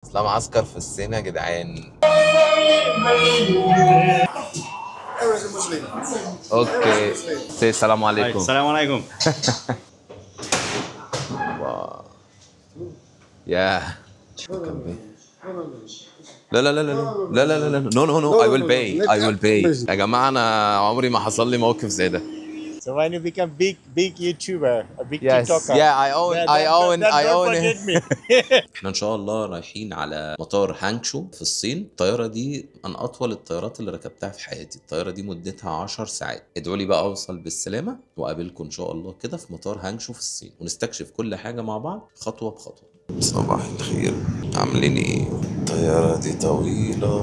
اسلام عسكر في الصين يا جدعان. اوكي سي السلام عليكم. السلام عليكم. يا لا لا لا لا لا لا لا لا نو نو نو I will pay I will pay يا جماعة. أنا عمري ما حصل لي موقف زي ده. So when you become big YouTuber, a big Yes TikToker, yeah I own don't forget me. احنا ان شاء الله رايحين على مطار هانكشو في الصين. الطياره دي من اطول الطيارات اللي ركبتها في حياتي. الطياره دي مدتها 10 ساعات. ادعوا لي بقى اوصل بالسلامه واقابلكم ان شاء الله كده في مطار هانكشو في الصين ونستكشف كل حاجه مع بعض خطوه بخطوه. صباح الخير، عاملين ايه؟ الطياره دي طويله،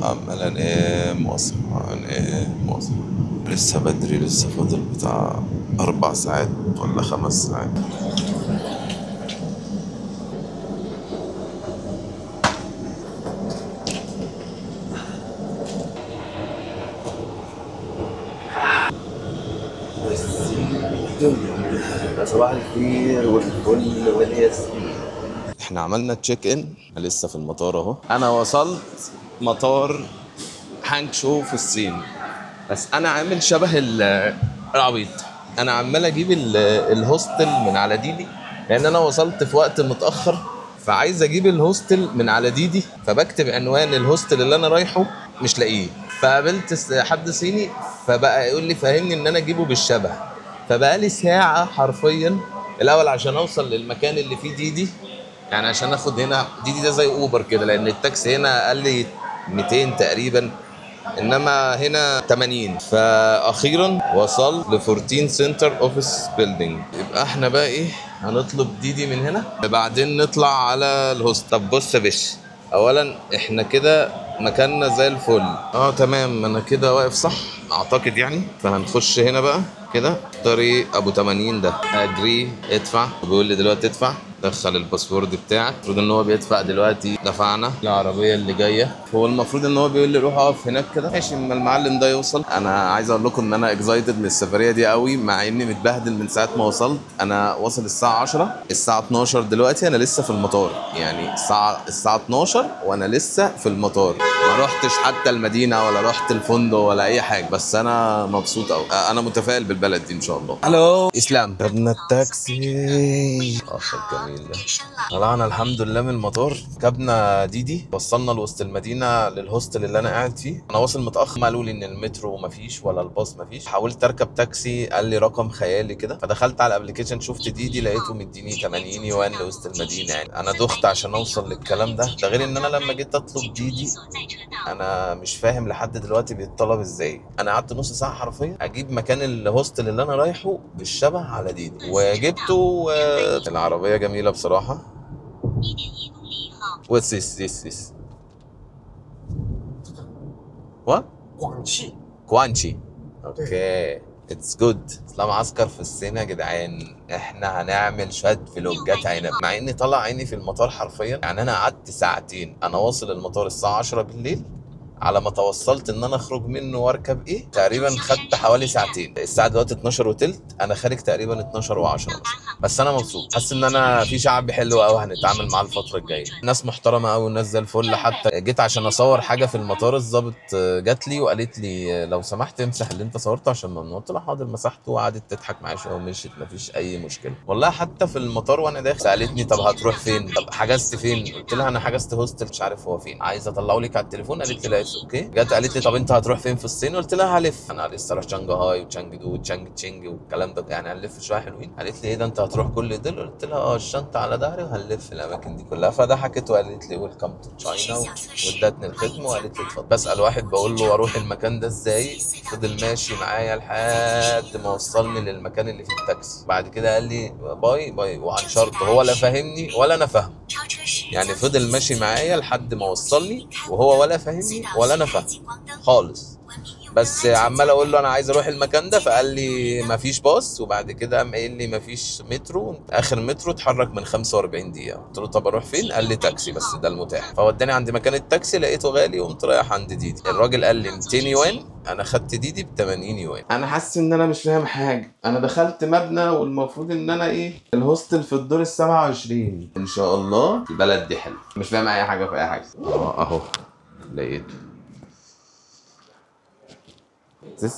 عمال انام واصحى انام واصحى. لسه بدري، لسه فاضل بتاع 4 ساعات ولا 5 ساعات. صباح الخير والفل والياسمين. احنا عملنا تشيك ان، لسه في المطار اهو. انا وصلت مطار هانكشو في الصين، بس انا عامل شبه العبيط. انا عمال اجيب الهوستل من على ديدي لان انا وصلت في وقت متاخر، فعايز اجيب الهوستل من على ديدي، فبكتب عنوان الهوستل اللي انا رايحه مش لاقيه. فقابلت حد صيني فبقى يقول لي فهمني ان انا اجيبه بالشبه. فبقى لي ساعه حرفيا الاول عشان اوصل للمكان اللي فيه ديدي، يعني عشان اخد هنا ديدي ده زي اوبر كده، لان التاكسي هنا قال لي 200 تقريبا انما هنا 80. فاخيرا وصلت ل 14 سنتر اوفيس بيلدينج. يبقى احنا بقى ايه، هنطلب ديدي من هنا بعدين نطلع على الهوست. طب بص يا باشا، اولا احنا كده مكاننا زي الفل. تمام، انا كده واقف صح اعتقد يعني. فهنخش هنا بقى كده طريق ابو 80 ده. اجري ادفع، بيقول لي دلوقتي ادفع، دخل الباسورد بتاعك. المفروض ان هو بيدفع دلوقتي. دفعنا العربيه اللي جايه. هو المفروض ان هو بيقول لي روح اقف هناك كده. ماشي، اما المعلم ده يوصل. انا عايز اقول لكم ان انا اكزايتد من السفريه دي قوي، مع اني متبهدل من ساعه ما وصلت. انا واصل الساعه 10، الساعه 12 دلوقتي انا لسه في المطار. يعني الساعه 12 وانا لسه في المطار. ما رحتش حتى المدينه ولا رحت الفندق ولا اي حاجه، بس انا مبسوط قوي. انا متفائل بالبلد دي ان شاء الله. الو اسلام، خدنا التاكسي. الجميل ده. طلعنا الحمد لله من المطار، ركبنا ديدي، وصلنا لوسط المدينه للهوستل اللي انا قاعد فيه. انا واصل متاخر، قالوا لي ان المترو مفيش ولا الباص مفيش. حاولت اركب تاكسي، قال لي رقم خيالي كده. فدخلت على الابلكيشن شفت ديدي، لقيته مديني 80 يوان لوسط المدينه. يعني انا دخت عشان اوصل للكلام ده. ده غير ان انا لما جيت اطلب ديدي انا مش فاهم لحد دلوقتي بيتطلب ازاي. انا قعدت نص ساعه حرفيا اجيب مكان الهوستل اللي انا رايحه بالشبه على ديدي، وجبته. العربيه جميله بصراحه. What's this? What? كوانشي. اوكي اتس جود. اسلام عسكر في الصين يا جدعان. احنا هنعمل شويه فلوجات عنب، مع اني طلع عيني في المطار حرفيا. يعني انا قعدت ساعتين. انا واصل المطار الساعه 10 بالليل، على ما توصلت ان انا اخرج منه واركب ايه تقريبا خدت حوالي ساعتين. الساعه دلوقتي 12 وتلت، انا خارج تقريبا 12 و10 مثلا. بس انا مبسوط، حاسس ان انا في شعب حلو قوي هنتعامل معاه الفتره الجايه. ناس محترمه قوي وناس زي الفل. حتى جيت عشان اصور حاجه في المطار، الظابط جات لي وقالت لي لو سمحت امسح اللي انت صورته عشان ممنوع. قلت لها حاضر، مسحته وقعدت تضحك معايا شويه ومشيت، مفيش اي مشكله والله. حتى في المطار وانا داخل سالتني طب هتروح فين، طب حجزت فين. قلت لها انا حجزت هوستل مش عارف هو فين، عايزه اطلعه لك على التليفون. قالت لي لا اوكي. جت قالت لي طب انت هتروح فين في الصين. قلت لها هلف، انا لسه رايح شنغهاي وتشانجدو وتشانج تشينج والكلام ده، يعني هنلف شويه حلوين. قالت لي ايه ده انت هتروح كل دول. قلت لها الشنطه على ظهري وهنلف الاماكن دي كلها. فضحكت وقالت لي ويلكم تو تشاينا، وادتني الختم وقالت لي اتفضل. بسال واحد بقول له اروح المكان ده ازاي، فضل ماشي معايا لحد ما وصلني للمكان اللي فيه التاكسي. بعد كده قال لي باي باي وعن شرط. هو لا فاهمني ولا انا فاهمه، يعني فضل ماشي معايا لحد ما وصلني وهو ولا فاهمني ولا انا فاهم خالص. بس عمال اقول له انا عايز اروح المكان ده، فقال لي مفيش باص، وبعد كده قام قايل لي مفيش مترو، اخر مترو اتحرك من 45 دقيقه. قلت له طب اروح فين؟ قال لي تاكسي بس ده المتاح. فوداني عند مكان التاكسي، لقيته غالي وقمت رايح عند ديدي. الراجل قال لي 200 يوان، انا خدت ديدي ب 80 يوان. انا حاسس ان انا مش فاهم حاجه. انا دخلت مبنى والمفروض ان انا ايه، الهوستل في الدور ال 27 ان شاء الله. البلد دي حلوه، مش فاهم اي حاجه في اي حاجه. اهو لقيته. This?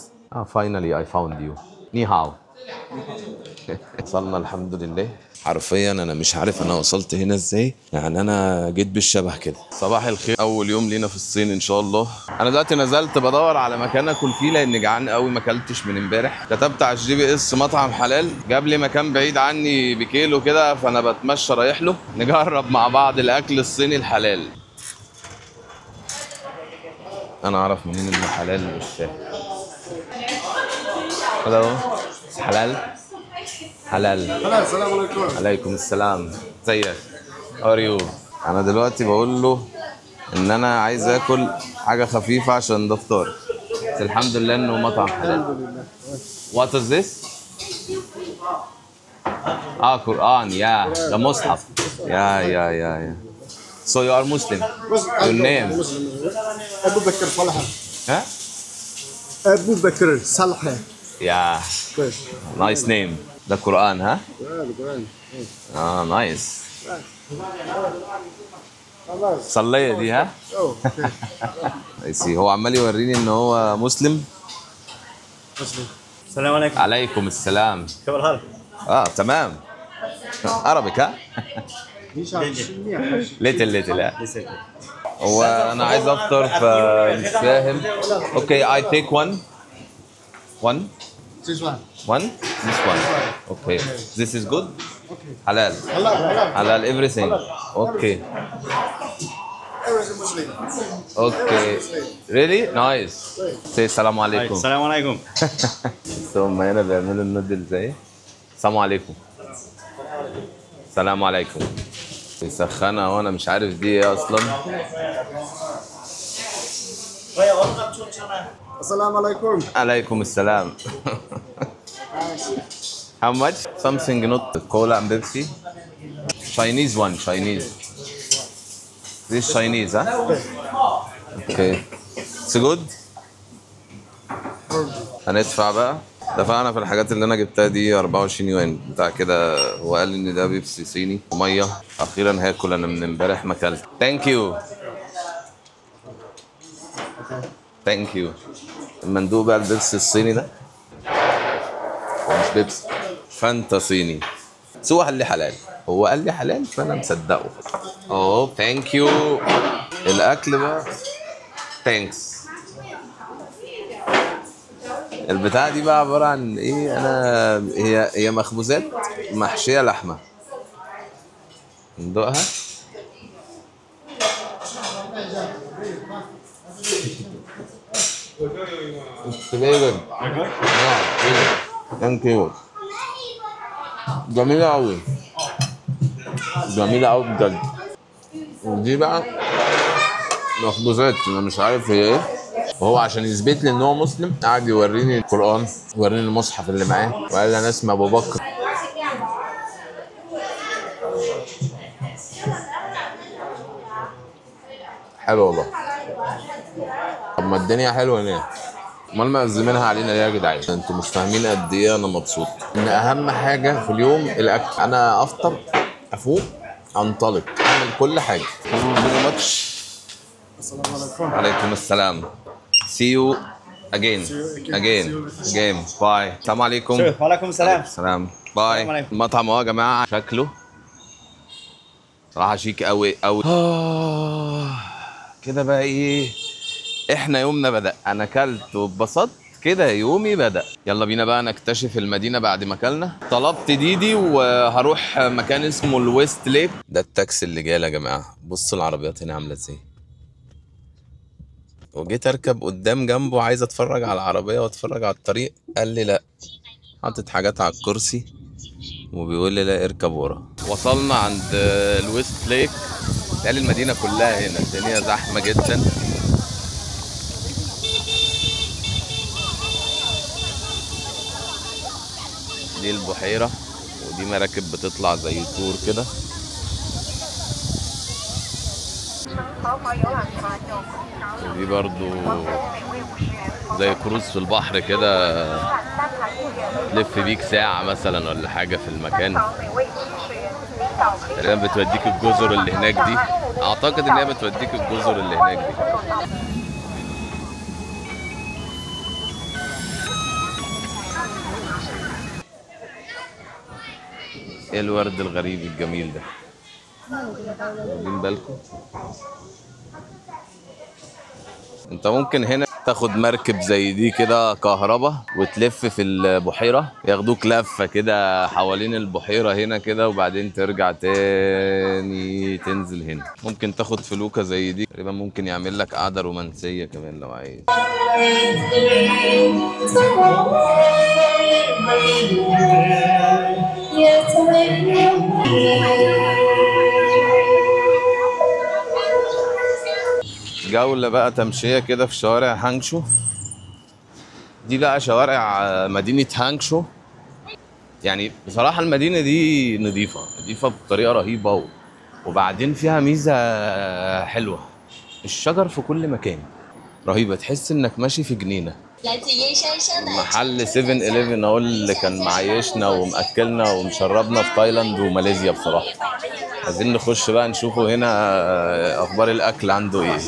Finally I found you. ني هاو. وصلنا الحمد لله. حرفيا انا مش عارف انا وصلت هنا ازاي، يعني انا جيت بالشبه كده. صباح الخير، اول يوم لينا في الصين ان شاء الله. انا دلوقتي نزلت بدور على مكان اكل فيه لان جعان قوي، ما اكلتش من امبارح. كتبت على الGPS مطعم حلال، جاب لي مكان بعيد عني بكيلو كده، فانا بتمشى رايح له نجرب مع بعض الاكل الصيني الحلال. انا اعرف منين انه حلال مش فاهم. هلو حلال حلال. السلام عليكم. عليكم السلام. ازيك؟ ار يو. انا دلوقتي بقول له ان انا عايز اكل حاجه خفيفه عشان ده فطار، بس الحمد لله انه مطعم حلال. وات از ذس؟ قرآن. يا ده مصحف. يا So you are Muslim. Your name? أبو بكر صلحة. ها؟ أبو بكر صلحة. يا نايس نيم. ده قرآن ها؟ القرآن. نايس. صلية دي ها؟ هو عمال يوريني ان هو مسلم. السلام عليكم. عليكم السلام. كيف الحال؟ تمام. عربك ها؟ ليتل ها؟ هو انا عايز افطر فمش فاهم. اوكي I take one. This one. One? This one. Okay. This is good? Okay. Halal. Halal everything. Okay. Everything Muslim. Okay. Really? Nice. Say السلام عليكم. السلام عليكم. هم هنا بيعملوا النودل زي السلام عليكم. السلام عليكم. يسخنها وانا مش عارف دي ايه اصلا. السلام عليكم. عليكم السلام. How much? Something not cola and Pepsi. Chinese one, Chinese. This Chinese, huh? Okay. It's good? هندفع بقى. دفعنا في الحاجات اللي انا جبتها دي 24 يوان بتاع كده. هو قال ان ده بيبسي صيني وميه. اخيرا هاكل، انا من امبارح ما اكلت. ثانك يو. ثانك يو. لما ندوق بقى البيبسي الصيني ده، هو مش بيبسي، فانتا صيني. بس هو قال لي حلال، هو قال لي حلال فانا مصدقه. ثانك يو. الاكل بقى ثانكس. البتاعه دي بقى عباره عن ايه؟ هي مخبوزات محشيه لحمه. ندوقها. ثانك يو. جميلة أوي، جميلة أوي بجد. ودي بقى مخبوزات أنا مش عارف هي إيه. وهو عشان يثبت لي إن هو مسلم قعد يوريني القرآن، يوريني المصحف اللي معاه، وقال لي أنا اسمي أبو بكر. حلو والله. طب ما الدنيا حلوة ليه؟ امال مقزمينها علينا ليه يا جدعان؟ انتوا مش فاهمين قد ايه انا مبسوط. ان اهم حاجه في اليوم الاكل. انا افطر، افوق، انطلق، اعمل كل حاجه. ماتش. السلام عليكم. عليكم السلام. See you again. Bye. السلام عليكم. وعليكم السلام. السلام. باي. المطعم اهو يا جماعه شكله صراحه شيك قوي قوي. كده بقى ايه؟ احنا يومنا بدأ. انا اكلت واتبسطت كده، يومي بدأ. يلا بينا بقى نكتشف المدينة بعد ما اكلنا. طلبت ديدي وهروح مكان اسمه الويست ليك. ده التاكسي اللي جاي يا جماعة. بصوا العربيات هنا عاملة ازاي. وجيت اركب قدام جنبه عايز اتفرج على العربية واتفرج على الطريق، قال لي لا، حاطط حاجات على الكرسي وبيقول لي لا اركب ورا. وصلنا عند الويست ليك. قال المدينة كلها هنا الدنيا زحمة جدا. دي البحيرة، ودي مراكب بتطلع زي تور كده. ودي برضو زي كروز في البحر كده، تلف بيك ساعة مثلا ولا حاجة في المكان. تقريبا بتوديك الجزر اللي هناك دي، اعتقد ان هي بتوديك الجزر اللي هناك دي. ايه الورد الغريب الجميل ده؟ واخدين بالكم؟ انت ممكن هنا تاخد مركب زي دي كده كهربا وتلف في البحيرة، ياخدوك لفة كده حوالين البحيرة هنا كده، وبعدين ترجع تاني تنزل هنا. ممكن تاخد فلوكة زي دي تقريبا، ممكن يعمل لك قعدة رومانسية كمان لو عايز. جولة بقى تمشية كده في شوارع هانجشو. دي بقى شوارع مدينة هانجشو. يعني بصراحة المدينة دي نظيفة بطريقة رهيبة، وبعدين فيها ميزة حلوة، الشجر في كل مكان رهيبة، تحس انك ماشي في جنينة. محل 7-11 هو اللي كان معيشنا ومأكلنا ومشربنا في تايلاند وماليزيا بصراحة. عايزين نخش بقى نشوفه هنا اخبار الاكل عنده ايه.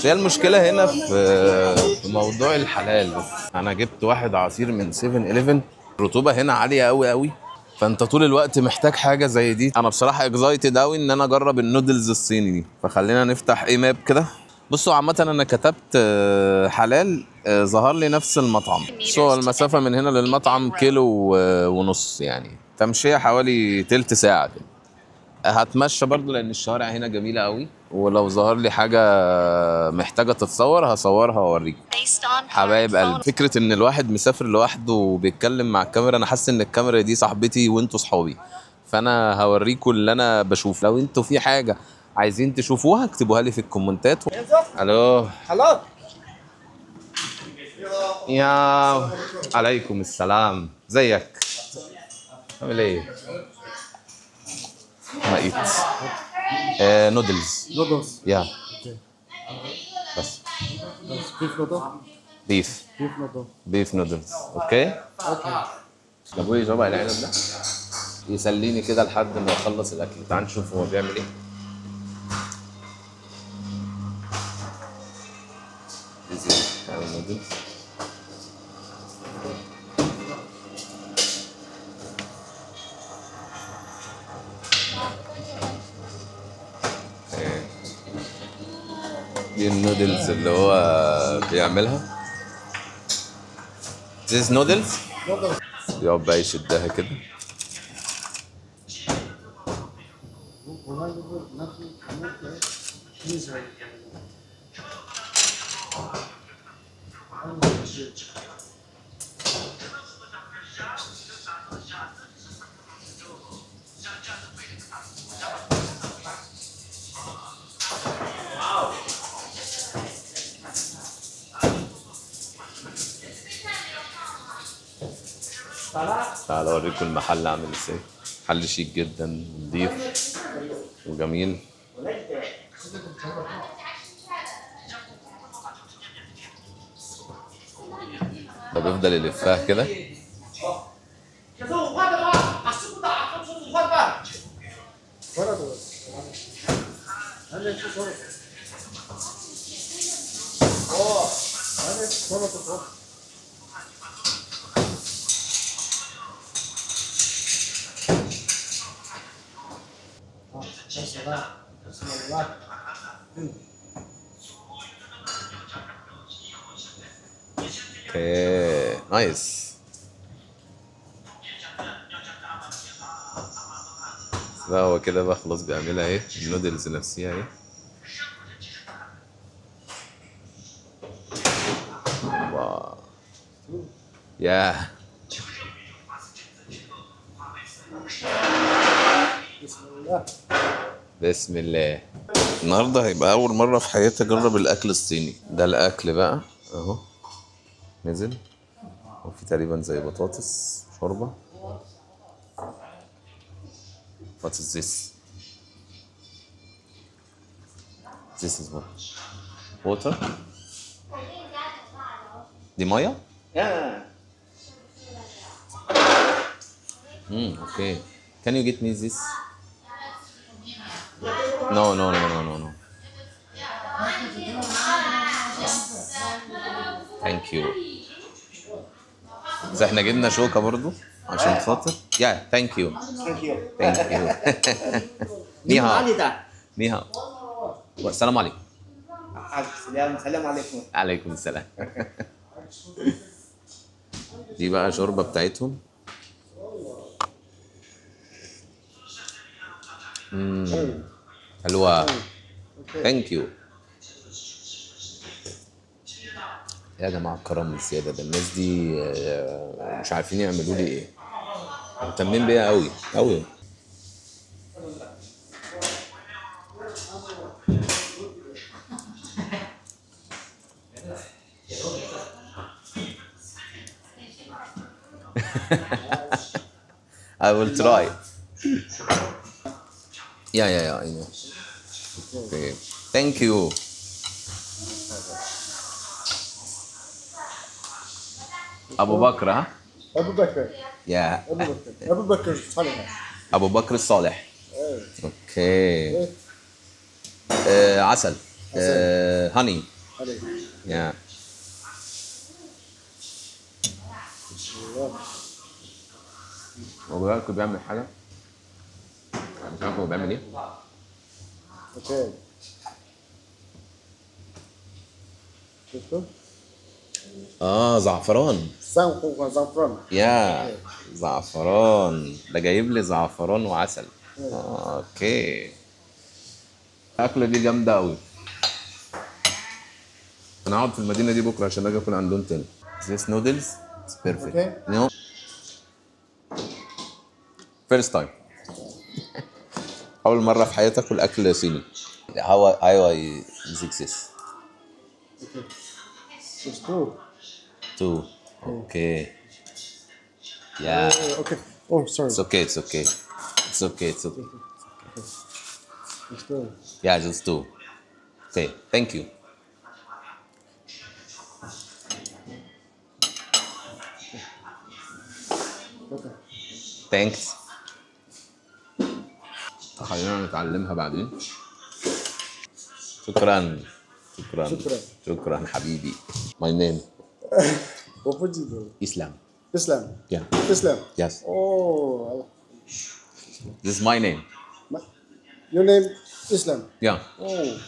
هي المشكلة هنا في موضوع الحلال. بس انا جبت واحد عصير من 7-11، الرطوبة هنا عالية قوي قوي، فانت طول الوقت محتاج حاجة زي دي. انا بصراحة اكزايتد قوي ان انا اجرب النودلز الصيني دي، فخلينا نفتح اي ماب كده. بصوا عامة انا كتبت حلال، ظهر لي نفس المطعم. بصوا المسافة من هنا للمطعم 1.5 كيلو يعني تمشية حوالي تلت ساعة كده. هتمشى برضو لان الشوارع هنا جميلة قوي، ولو ظهر لي حاجة محتاجة تتصور هصورها واوريكم. حبايب قلبي، فكرة ان الواحد مسافر لوحده وبيتكلم مع الكاميرا، انا حاسس ان الكاميرا دي صاحبتي وانتوا صحابي، فانا هوريكم اللي انا بشوف. لو انتوا في حاجة عايزين تشوفوها اكتبوها لي في الكومنتات. الو Hello. يا عليكم السلام، زيك عامل ايه؟ مقيت نودلز Noodles. يا Okay. بس That's beef noodle. بيف Beef noodle. بيف نودلز. اوكي. Okay. ابوي يجرب العنب ده يسليني كده لحد ما يخلص الاكل. تعال نشوف هو بيعمل ايه. نودلز دي النودلز اللي هو بيعملها. This noodles يقعد بقى يشدها كده. تعالوا اوريكم المحل عامل ازاي. محل شيك جدا، نظيف وجميل. ده بيفضل يلفها كده. اوكي نايس. ده هو كده بقى خلاص بيعملها اهي، النودلز نفسها اهي. واو يا بسم الله. النهارده هيبقى اول مره في حياتي اجرب الاكل الصيني ده. الاكل بقى اهو نزل وفي تقريبا زي بطاطس شوربة. What is this? This is what? Water? دي مية؟ Okay. Can you get me this? No, no, no, no, no, no. Thank you. بس احنا جبنا شوكة برضو عشان خاطر. Yeah, thank you. Thank you. ني هاو. ني هاو. السلام عليكم. السلام عليكم. عليكم السلام. دي بقى شوربة بتاعتهم. حلوة. ثانك يو. يا جماعة الكرم الزيادة ده، الناس دي مش عارفين يعملوا لي ايه. مهتمين بيا قوي قوي. I will try. Yeah, I know. Okay. Thank you. أبو بكر ها؟ أبو بكر. يا أبو بكر صالح. أبو بكر الصالح. اوكي. عسل. هاني. يا هو بكر بيعمل حاجة؟ مش عارف هو بيعمل ايه؟ اوكي. شفتوا؟ زعفران. زعفران. يا زعفران، ده جايب لي زعفران وعسل. اوكي. الأكلة دي جامدة أوي. أنا هقعد في المدينة دي بكرة عشان أجي آكل عندهم تاني. This noodles is perfect. Okay. No. First time. أول مرة في حياتي آكل أكل صيني. How I success. Okay. It's two. Two. Okay. Yeah. Okay. Oh, sorry. It's okay. It's okay. It's okay. It's okay. It's two. Yeah, just two. Okay. Thank you. Okay. Thanks. خلينا نتعلمها بعدين. شكرا. شكرا. شكرا. شكرا حبيبي. My name. What would you do? Islam. Islam. Yeah. Islam. Yes. Oh. This is my name. Your name Islam. Yeah. Oh.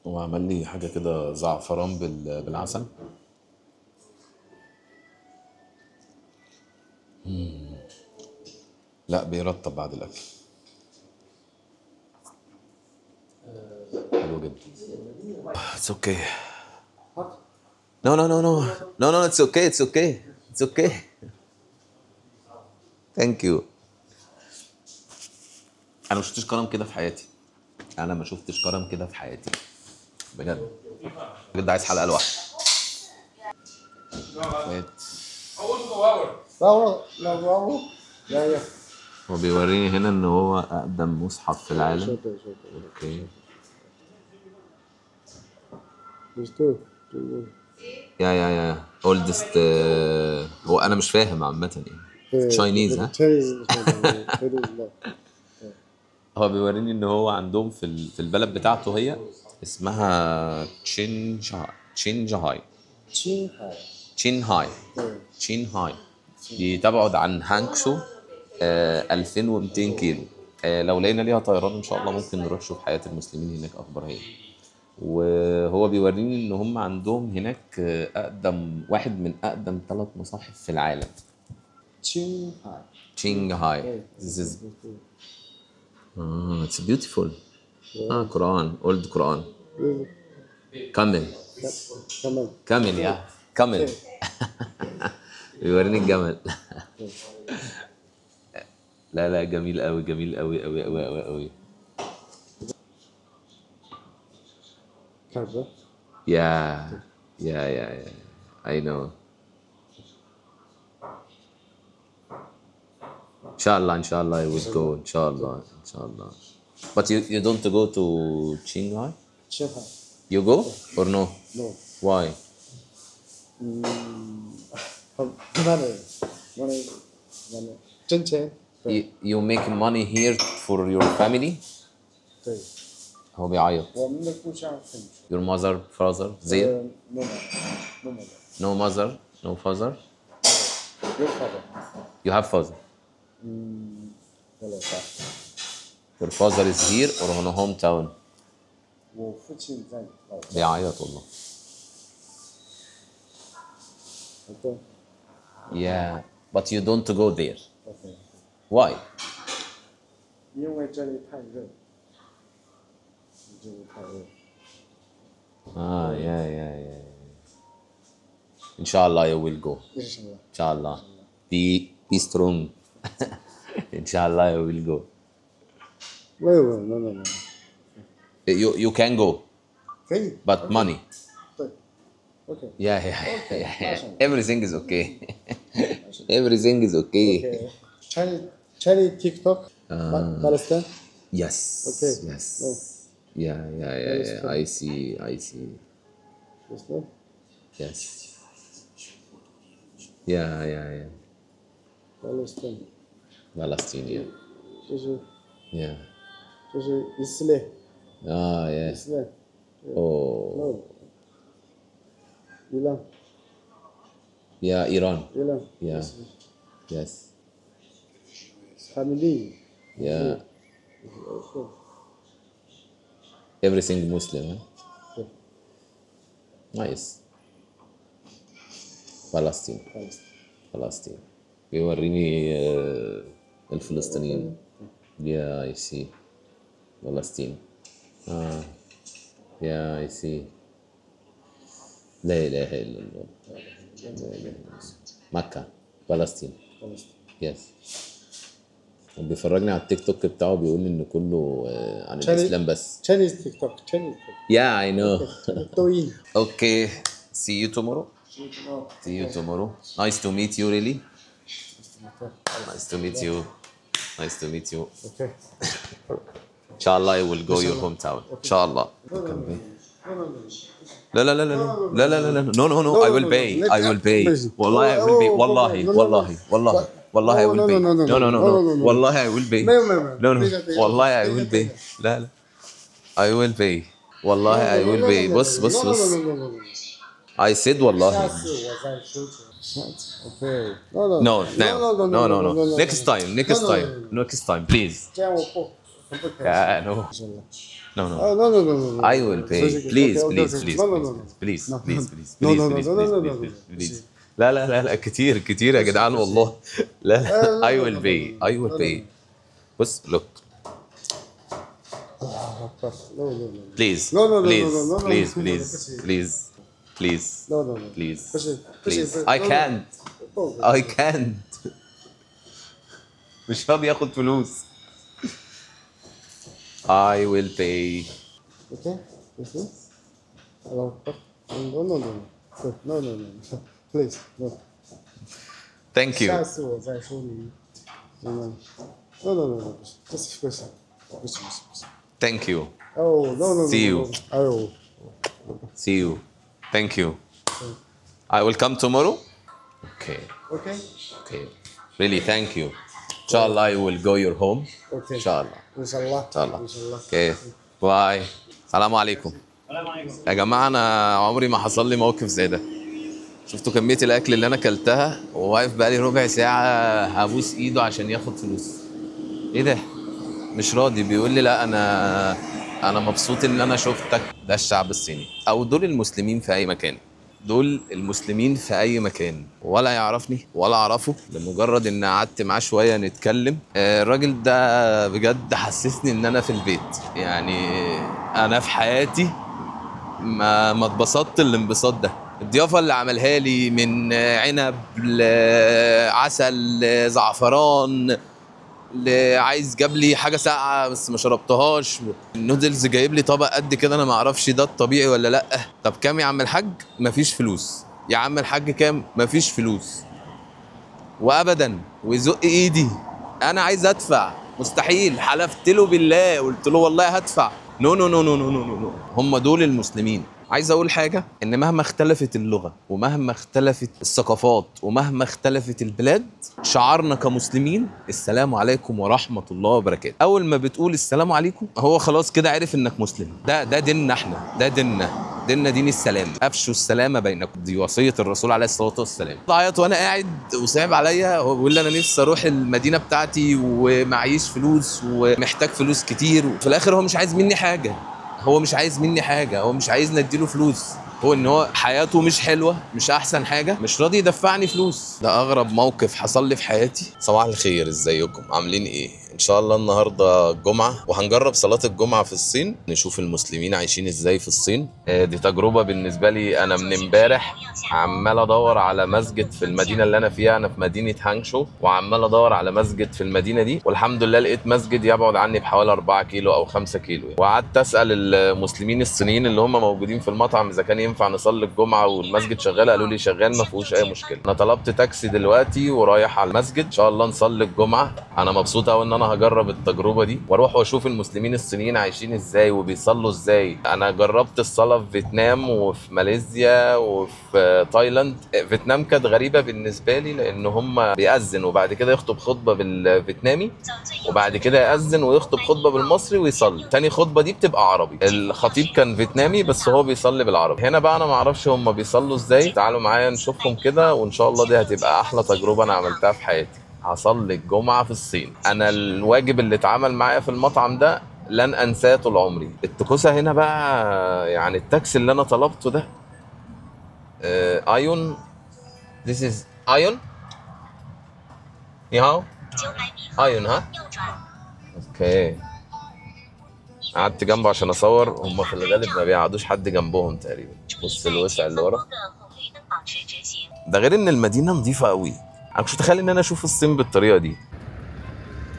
هو عمل لي حاجة كده زعفران بالعسل. لا بيرطب بعد الأكل. حلو جدا. It's okay. No, no, no, no. No, no, it's okay. It's okay. It's okay. Thank you. أنا ما شفتش كرم كده في حياتي. أنا ما شفتش كرم كده في حياتي. بجد. بجد عايز حلقة لوحدي. لا. هو بيوريني هنا إن هو أقدم مصحف في العالم. شاطر. أوكي. There's two. يا oldest. هو أنا مش فاهم عامة يعني. Chinese ها؟ هو بيوريني إن هو عندهم في البلد بتاعته هي اسمها تشينجهاي. تشينهاي. دي تبعد عن هانكشو 2200 كيلو. لو لقينا ليها طيران ان شاء الله ممكن نروح نشوف حياة المسلمين هناك اخبارها ايه. وهو بيوريني ان هم عندهم هناك واحد من اقدم 3 مصاحف في العالم. تشينغهاي. This is it's beautiful. قرآن. old قرآن. كمل يا كمل. بيوريني الجمل. لا جميل قوي جميل قوي قوي قوي قوي قوي. يا I know. Inshallah, I will go. Inshallah. But you don't go to Shanghai? Shanghai. You go or no? No. Why? Money. 挣钱。 You make money here for your family? 对， هو بيعيط. 我们的故乡很 Your mother, father, there? no mother. No mother, no father. Your father. You have father. Hello, sir. Your father is here or on a hometown? 我父亲在老家。 بيعيط والله. Okay. Yeah, but you don't go there. Okay. Why? 因为这里太热。这里太热。 Ah, yeah. Inshallah, you will go. 这是什么？ Inshallah. Be strong. Inshallah, you will go. No. You can go, 可以。 but money. 对。Okay. Yeah. Everything is okay. Everything is okay. Okay. Chinese TikTok. Palestine. Yes. Okay. Yes. No. Yeah. I see. Yes, no? Yes. Yeah. Palestine. Palestinian. 这是 Yeah. 这是以色列。 Ah, yeah. 以色列。 Oh. No. 伊朗。 Yeah, Iran. Yeah. Yes. Family. Yeah. Also. Everything Muslim, huh? Yeah. Nice. Palestine. Palestine. بيوريني الفلسطينيين. Yeah, I see. Palestine. Yeah, I see. لا إله إلا الله. مكة. Palestine. Palestine. Yes. بيفرجني على التيك توك بتاعه بيقول لي ان كله عن الاسلام بس. Chinese TikTok. Yeah, I know. 抖音。 Okay. See you tomorrow. Nice to meet you, really. Nice to meet you. Okay. Inshallah, I will go your hometown. Inshallah. لا No, I will pay. والله I will pay. والله I will pay. No. والله I will pay. No. والله I will pay. لا I will pay. والله I will pay. بص. I said والله. Okay. No. Next time, please. 这样我不很不开心。No. No. No. I will pay. Please. لا كتير يا جدعان والله. لا I will pay. بص look. Please. No. Please. Please. I can't. مش راضي ياخد فلوس. I will pay. Okay. No. Please, no. Thank you. 下次我再说你。No. 不是。 Thank you. Oh, no. See you. Oh. See you. Thank you. I will come tomorrow. Okay. Really, thank you. Inshallah, I will go your home. Okay. Inshallah. Inshallah. Okay. باي. السلام عليكم. يا جماعة أنا عمري ما حصل لي موقف زي ده. شفتوا كمية الأكل اللي أنا أكلتها وواقف بقالي ربع ساعة هبوس إيده عشان ياخد فلوس. إيه ده؟ مش راضي بيقول لي لا أنا مبسوط إن أنا شفتك. ده الشعب الصيني أو دول المسلمين في أي مكان. دول المسلمين في أي مكان ولا يعرفني ولا أعرفه لمجرد إن قعدت معاه شوية نتكلم. الراجل ده بجد حسسني إن أنا في البيت. يعني أنا في حياتي ما اتبسطت الانبساط ده. الضيافة اللي عملها لي من عنب لعسل لزعفران عايز جاب لي حاجه ساقعه بس ما شربتهاش. النودلز جايب لي طبق قد كده انا ما اعرفش ده الطبيعي ولا لا. طب كام يا عم الحاج؟ مفيش فلوس. يا عم الحاج كام؟ مفيش فلوس. وابدا ويزق ايدي انا عايز ادفع، مستحيل. حلفت له بالله، قلت له والله هدفع. نو نو نو نو نو نو نو. هم دول المسلمين. عايز اقول حاجه، ان مهما اختلفت اللغه ومهما اختلفت الثقافات ومهما اختلفت البلاد، شعارنا كمسلمين السلام عليكم ورحمه الله وبركاته. اول ما بتقول السلام عليكم هو خلاص كده عرف انك مسلم. ده ديننا احنا، ده ديننا دين السلام. افشوا السلام بينكم، دي وصيه الرسول عليه الصلاه والسلام. بعيط وانا قاعد وصعب عليا، وبيقول لي انا نفسي اروح المدينه بتاعتي ومعيش فلوس ومحتاج فلوس كتير. وفي الاخر هو مش عايز مني حاجه، هو مش عايزني اديله فلوس. هو ان هو حياته مش حلوه، مش احسن حاجه، مش راضي يدفعني فلوس. ده اغرب موقف حصل لي في حياتي. صباح الخير، ازيكم؟ عاملين ايه؟ ان شاء الله النهارده الجمعه وهنجرب صلاه الجمعه في الصين، نشوف المسلمين عايشين ازاي في الصين. دي تجربه بالنسبه لي. انا من امبارح عمال ادور على مسجد في المدينه اللي انا فيها. انا في مدينه هانغشو، وعمال ادور على مسجد في المدينه دي، والحمد لله لقيت مسجد يبعد عني بحوالي 4 كيلو او 5 كيلو. وقعدت اسال المسلمين الصينيين اللي هم موجودين في المطعم اذا كان ينفع نصلي الجمعه والمسجد شغال. قالوا لي شغال، ما فيهوش اي مشكله. انا طلبت تاكسي دلوقتي ورايح على المسجد ان شاء الله نصلي الجمعه. انا مبسوط قوي ان انا هجرب التجربه دي واروح واشوف المسلمين الصينيين عايشين ازاي وبيصلوا ازاي. انا جربت الصلاه في فيتنام وفي ماليزيا وفي تايلاند. فيتنام كانت غريبه بالنسبه لي لان هم بيأذن وبعد كده يخطب خطبه بالفيتنامي، وبعد كده يأذن ويخطب خطبه بالمصري ويصلي. تاني خطبه دي بتبقى عربي. الخطيب كان فيتنامي بس هو بيصلي بالعربي. هنا بقى انا ما اعرفش هم بيصلوا ازاي. تعالوا معايا نشوفهم كده، وان شاء الله دي هتبقى احلى تجربه انا عملتها في حياتي. هصلي الجمعه في الصين. انا الواجب اللي اتعمل معايا في المطعم ده لن انساه طول عمري. الطقوسه هنا بقى، يعني التاكسي اللي انا طلبته ده ايون. This is ايون. ني هاو. ايون ها. اوكي. قعدت جنبه عشان اصور. هم في الغالب ما بيقعدوش حد جنبهم تقريبا. بص الوسع اللي ورا ده، غير ان المدينه نظيفه قوي. انا كنتش متخيل ان انا اشوف الصين بالطريقه دي.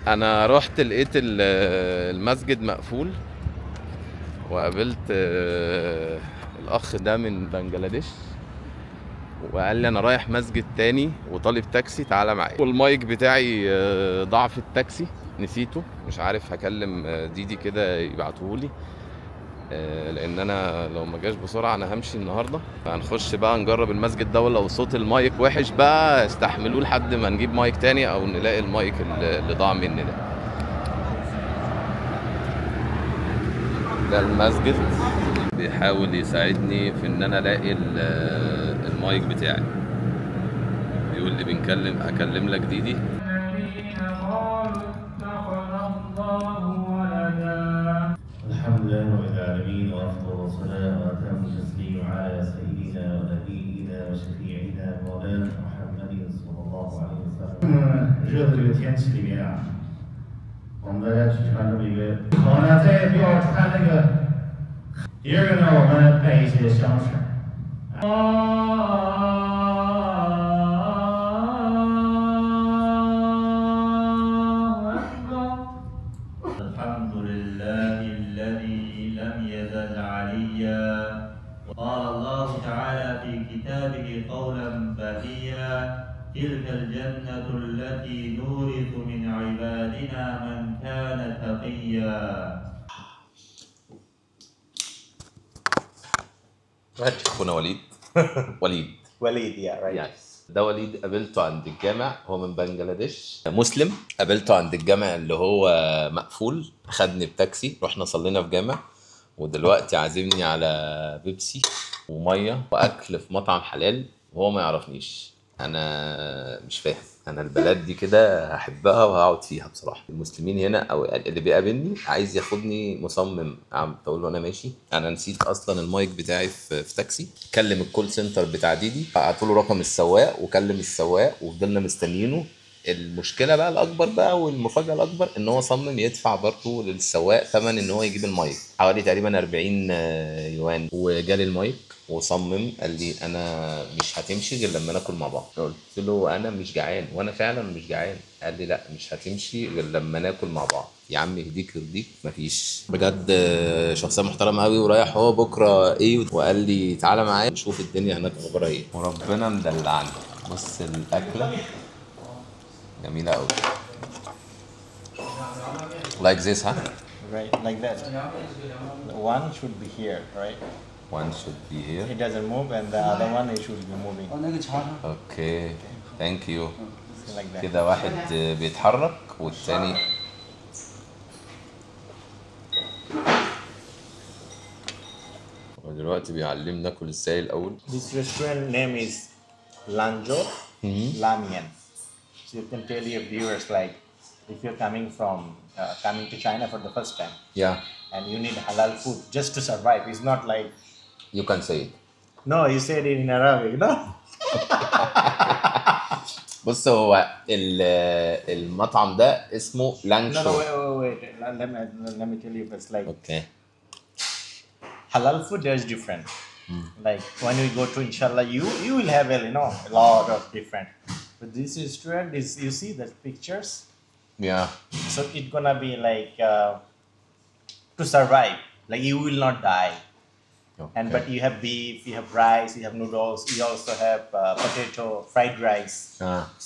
انا رحت لقيت المسجد مقفول، وقابلت الاخ ده من بنجلاديش، وقال لي انا رايح مسجد تاني وطالب تاكسي تعالى معايا. والمايك بتاعي ضاع في التاكسي، نسيته. مش عارف، هكلم ديدي كده يبعتهولي، لان انا لو ما جاش بسرعه انا همشي النهارده. فهنخش بقى نجرب المسجد ده، ولو صوت المايك وحش بقى استحملوه لحد ما نجيب مايك تاني او نلاقي المايك اللي ضاع مني ده. ده المسجد بيحاول يساعدني في ان انا الاقي المايك بتاعي. بيقول لي اكلم لك ديدي. الحمد لله رب العالمين، وافضل الصلاه واتم التسليم على سيدنا ونبينا وشفيعنا مولانا محمد صلى الله عليه وسلم。热的这个天气里面啊，我们大家去穿这么一个，好呢，再也不要穿那个。第二个呢，我们带一些香水。قال الله تعالى في كتابه قولا بهيا تلك الجنة التي نورث من عبادنا من كان تقيا. اخونا وليد. وليد ده وليد قابلته عند الجامع. هو من بنجلاديش، مسلم. قابلته عند الجامع اللي هو مقفول، خدني بتاكسي، رحنا صلينا في جامع، ودلوقتي عازمني على بيبسي وميه واكل في مطعم حلال وهو ما يعرفنيش. انا مش فاهم، انا البلد دي كده هحبها وهقعد فيها بصراحه. المسلمين هنا او اللي بيقابلني عايز ياخدني مصمم، عم بقول له انا ماشي. انا نسيت اصلا المايك بتاعي في تاكسي. كلم الكول سنتر بتاع ديدي، بعتوا له رقم السواق وكلم السواق وفضلنا مستنيينه. المشكله بقى الاكبر بقى والمفاجاه الاكبر ان هو صمم يدفع برضه للسواق ثمن ان هو يجيب المايك، حوالي تقريبا 40 يوان. وجالي المايك وصمم، قال لي انا مش هتمشي غير لما ناكل مع بعض. قلت له انا مش جعان، وانا فعلا مش جعان. قال لي لا مش هتمشي غير لما ناكل مع بعض. يا عم يهديك يرضيك، مفيش. بجد شخصيه محترمه قوي. ورايح هو بكره ايه، وقال لي تعالى معايا نشوف الدنيا هناك اخبارها ايه. وربنا مدلعني. بص الاكله جميله قوي. Like this, huh? Right, like that. One should be here, right? One should be here. It doesn't move, and the other one it should be moving. Okay. Thank you. Like that. كده واحد بيتحرك والتاني ودلوقتي بيعلمنا ناكل ازاي الأول. This restaurant name is Lanjo Lamian. So you can tell your viewers, like, if you're coming to China for the first time Yeah, and you need halal food just to survive. It's not like, you can say it. no, you said it in Arabic, no? بص هو المطعم ده اسمه لانشو. No, wait. Let me tell you first. Like, Okay. halal food, there's different. Like when we go to Inshallah, you will have a lot of different. But this restaurant is, you see the pictures, Yeah. so it's gonna be like to survive. Like you will not die. And but you have beef, you have rice, you have noodles, you also have potato, fried rice.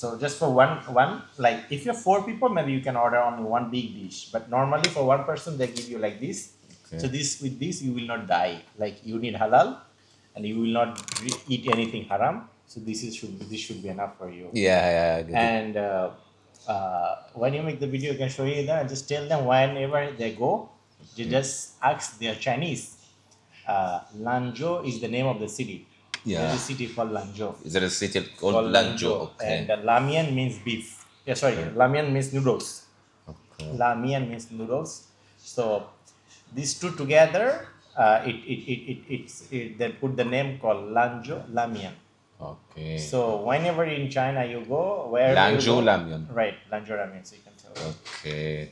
So just for one, like if you're 4 people, maybe you can order only one big dish. But normally for one person, they give you like this. Okay. So with this you will not die. Like you need halal, and you will not eat anything haram. So this should be enough for you. Yeah, I get it. And when you make the video, you can show you that. Just tell them whenever they go, you just ask their Chinese. Lanzhou is the name of the city. Yeah. There's a city called Lanzhou. Is there a city called Lanzhou? Okay. And Lamian means beef. Yeah, sorry. Lamian means noodles. Okay. Lamian means noodles. So these two together, they put the name called Lanzhou Lamian. Okay. So whenever in China you go, where Lanzhou Lamian. Right, Lanzhou Lamian. So you can tell. اوكي.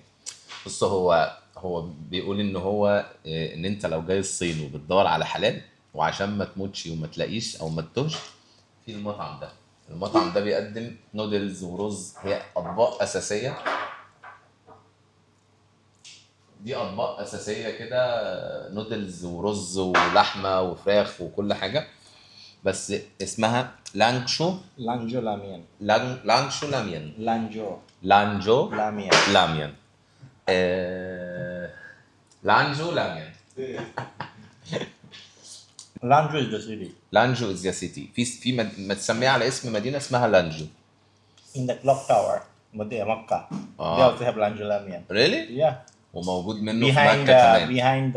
بص هو بيقول ان هو ان انت لو جاي الصين وبتدور على حلال وعشان ما تموتش وما تلاقيش او ما تتوهش في المطعم ده بيقدم نودلز ورز. هي اطباق اساسيه، دي اطباق اساسيه كده، نودلز ورز ولحمه وفراخ وكل حاجه، بس اسمها لانشو Lamian. لانشو لاميان. Lanzhou لانجو Lamian. لاميان. لانجو لاميان. Lanzhou is the city. لانجو از ذا سيتي. في متسميه على اسم مدينه اسمها لانجو. In the clock tower, Makkah. They also have Lanzhou Lamian. Really؟ Yeah. وموجود منه في Behind مكه كمان. behind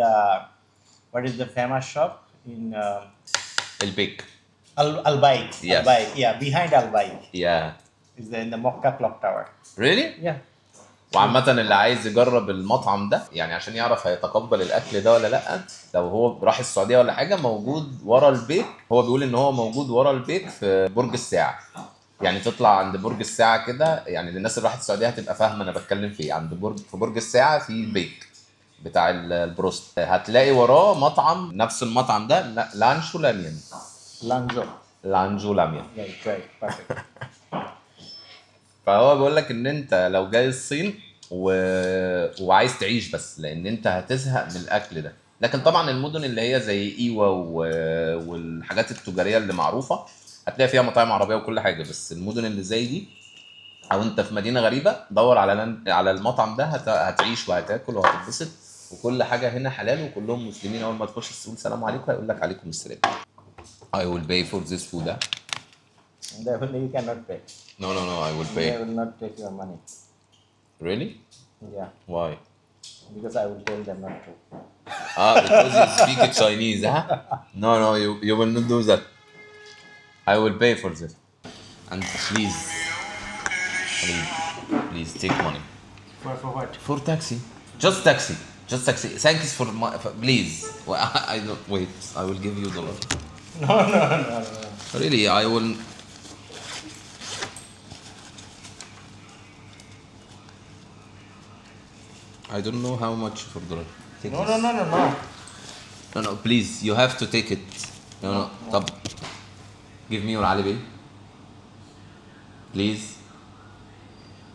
what is the famous shop in البيك. Al Baik. Yes. Al Baik. Yeah, behind Al Baik Yeah. is in the Makkah clock tower. Really؟ Yeah. وعامة اللي عايز يجرب المطعم ده يعني عشان يعرف هيتقبل الاكل ده ولا لا، لو هو راح السعوديه ولا حاجه، موجود ورا البيك. هو بيقول ان هو موجود ورا البيك في برج الساعه. يعني تطلع عند برج الساعه كده، يعني للناس اللي راحت السعوديه هتبقى فاهمه انا بتكلم في ايه. عند برج الساعه في البيك بتاع البروست، هتلاقي وراه مطعم نفس المطعم ده، لانشو لاميان. لانجو لاميان. Right. Perfect. فهو بيقول لك ان انت لو جاي الصين وعايز تعيش بس، لان انت هتزهق من الاكل ده. لكن طبعا المدن اللي هي زي ايوا والحاجات التجاريه اللي معروفه هتلاقي فيها مطاعم عربيه وكل حاجه، بس المدن اللي زي دي او انت في مدينه غريبه دور على المطعم ده، هتعيش وهتاكل وهتتبسط، وكل حاجه هنا حلال وكلهم مسلمين. اول ما تخش تقول السلام عليكم هيقول لك عليكم السلام. I will pay for this food. Definitely you cannot pay. No, I will pay. They will not take your money. Really? Yeah, Why? because I will tell them not to. Because you speak Chinese, huh? No, you will not do that. I will pay for this. And please take money. For what? For taxi. Just taxi. Thanks for please. I don't wait. I will give you $1. No. Really, I will. I don't know how much for $1. Take No. this. No, please, you have to take it. No. Stop. Give me your Alipay. Please.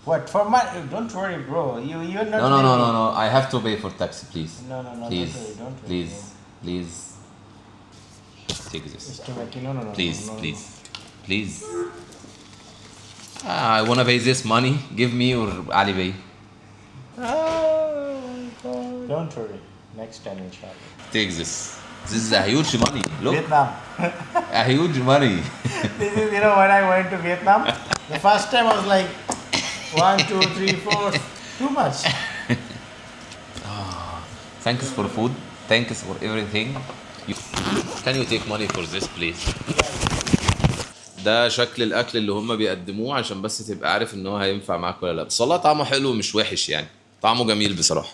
What for money? Don't worry, bro. You're not. No. I have to pay for taxi, please. No. Please. Don't worry. Please. Take this. Just to make you no. Please. I wanna pay this money. Give me your Alipay. Don't worry. Next time, inshallah. Take this. This is a huge money. Look, Vietnam. a huge money. This is, you know, when I went to Vietnam, the first time I was like, 1, 2, 3, 4, too much. Thanks for food. Thanks for everything. Can you take money for this please? ده شكل الاكل اللي هم بيقدموه عشان بس تبقى عارف ان هو هينفع معاك ولا لا. بس والله طعمه حلو مش وحش يعني. طعمه جميل بصراحه.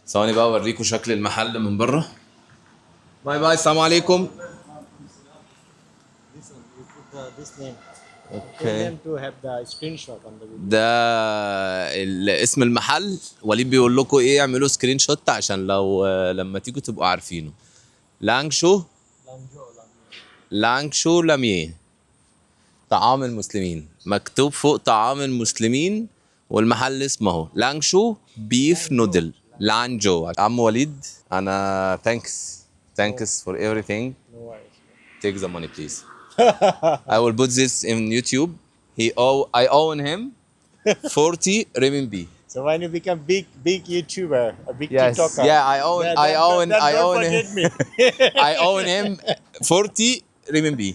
ثواني بقى اوريكم شكل المحل من بره. باي باي السلام عليكم. This name. اوكي. To have the screenshot on the video. ده اسم المحل. وليد بيقول لكم ايه اعملوا سكرين شوت عشان لو لما تيجوا تبقوا عارفينه. لانشو لاميه. طعام المسلمين. مكتوب فوق طعام المسلمين والمحل اسمه اهو لانشو بيف نودل. لانجو. عم وليد انا thanks for everything. No worries. Take the money please. I will put this in YouTube. I own him 40 renminbi. So when you become big YouTuber, a big Yes. TikToker. Yeah, I own don't him. forget me. I own him 40 renminbi.